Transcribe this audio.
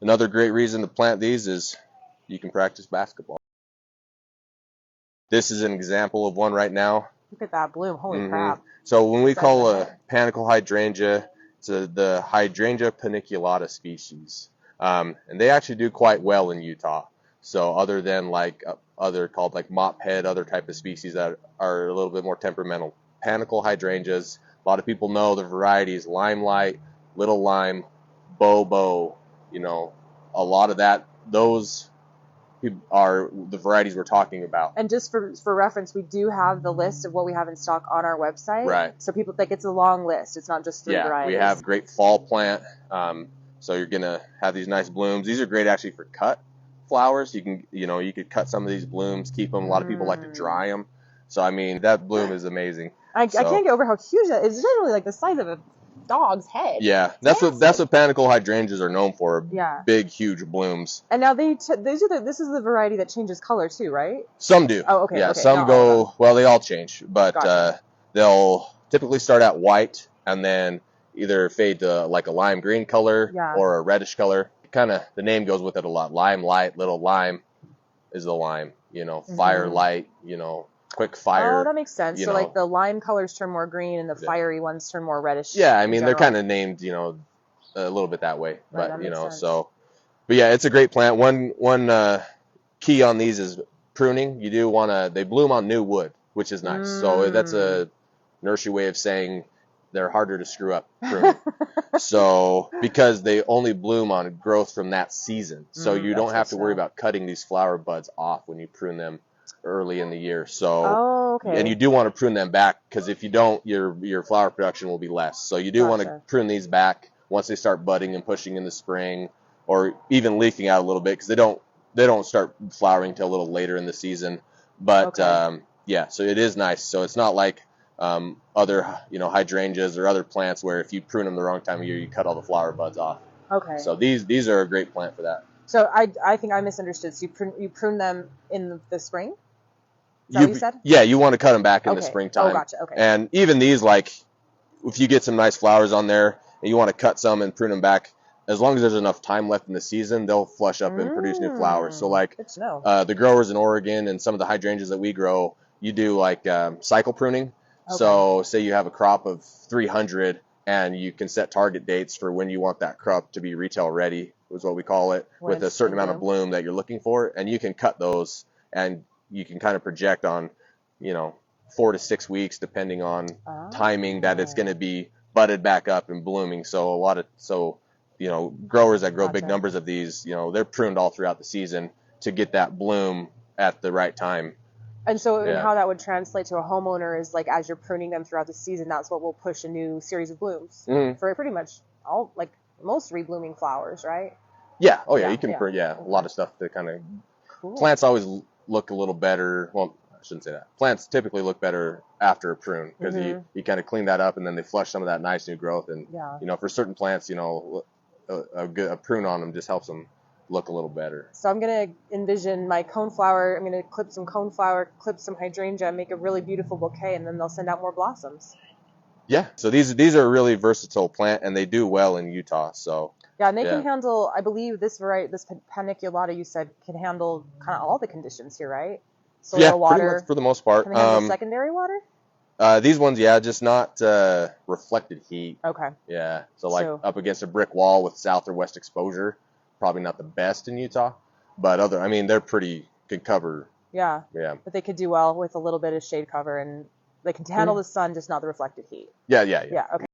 Another great reason to plant these is you can practice basketball. This is an example of one right now. Look at that bloom. Holy crap. So when we call a Panicle Hydrangea, it's the Hydrangea paniculata species. And they actually do quite well in Utah. So other than like other called like mophead, other type of species that are a little bit more temperamental. Panicle Hydrangeas, a lot of people know the varieties Limelight, Little Lime, Bobo, you know, a lot of that, those are the varieties we're talking about. And just for reference, we do have the list of what we have in stock on our website. Right. So people think it's a long list. It's not just 3 varieties. We have great fall plant. So you're gonna have these nice blooms. These are great actually for cut flowers. You can, you could cut some of these blooms, keep them. A lot of people like to dry them. So I mean, that bloom is amazing. I can't get over how huge that is. It's literally like the size of a dog's head. Yeah, that's what Panicle Hydrangeas are known for. Yeah. Big, huge blooms. And now this is the variety that changes color too, right? Some do. Oh, okay. Yeah, okay. some go. Well, they all change, but Gotcha. They'll typically start out white and then either fade to like a lime green color or a reddish color. Kind of the name goes with it a lot. Limelight, Little Lime is the lime. Firelight. Quick fire. Oh, that makes sense. So like the lime colors turn more green and the fiery ones turn more reddish. Yeah, I mean they're kind of named, a little bit that way. Right, But sense. but yeah, it's a great plant. One key on these is pruning. You do they bloom on new wood, which is nice. So that's a nursery way of saying they're harder to screw up pruning. So because they only bloom on growth from that season, so you don't have to worry about cutting these flower buds off when you prune them early in the year. So and you do want to prune them back, because if you don't, your flower production will be less. So you do want to prune these back once they start budding and pushing in the spring, or even leafing out a little bit, because they don't start flowering until a little later in the season. But yeah, so it is nice. So it's not like other hydrangeas or other plants where if you prune them the wrong time of year, you cut all the flower buds off. Okay. So these are a great plant for that. So I think I misunderstood. So you prune them in the spring? Is that what you said? Yeah, you want to cut them back in the springtime. Oh, gotcha. Okay. And even these, like, if you get some nice flowers on there and you want to cut some and prune them back, as long as there's enough time left in the season, they'll flush up and produce new flowers. So like the growers in Oregon and some of the hydrangeas that we grow, you do like cycle pruning. Okay. So say you have a crop of 300 and you can set target dates for when you want that crop to be retail ready, is what we call it, with a certain amount of bloom that you're looking for, and you can cut those and you can kind of project on 4 to 6 weeks depending on timing that it's going to be budded back up and blooming. So growers that grow big numbers of these, they're pruned all throughout the season to get that bloom at the right time. And so how that would translate to a homeowner is like, as you're pruning them throughout the season, that's what will push a new series of blooms for pretty much all, like most reblooming flowers, right? Yeah. Oh yeah. You can prune, a lot of stuff to kind of, plants always look a little better. Well, I shouldn't say that. Plants typically look better after a prune, because you kind of clean that up and then they flush some of that nice new growth. And, for certain plants, a prune on them just helps them look a little better. So I'm going to envision my coneflower. I'm going to clip some coneflower, clip some hydrangea, make a really beautiful bouquet, and then they'll send out more blossoms. Yeah. So these are a really versatile plant, and they do well in Utah. So yeah, and they can handle, I believe this variety, this paniculata you said, can handle kind of all the conditions here, right? Soil, water, pretty much for the most part. Can they handle secondary water? These ones, just not reflected heat. Okay. Yeah. So like up against a brick wall with south or west exposure, probably not the best in Utah, but they're pretty good cover. Yeah. Yeah. But they could do well with a little bit of shade cover, and they can handle the sun, just not the reflected heat. Yeah. Yeah. Okay.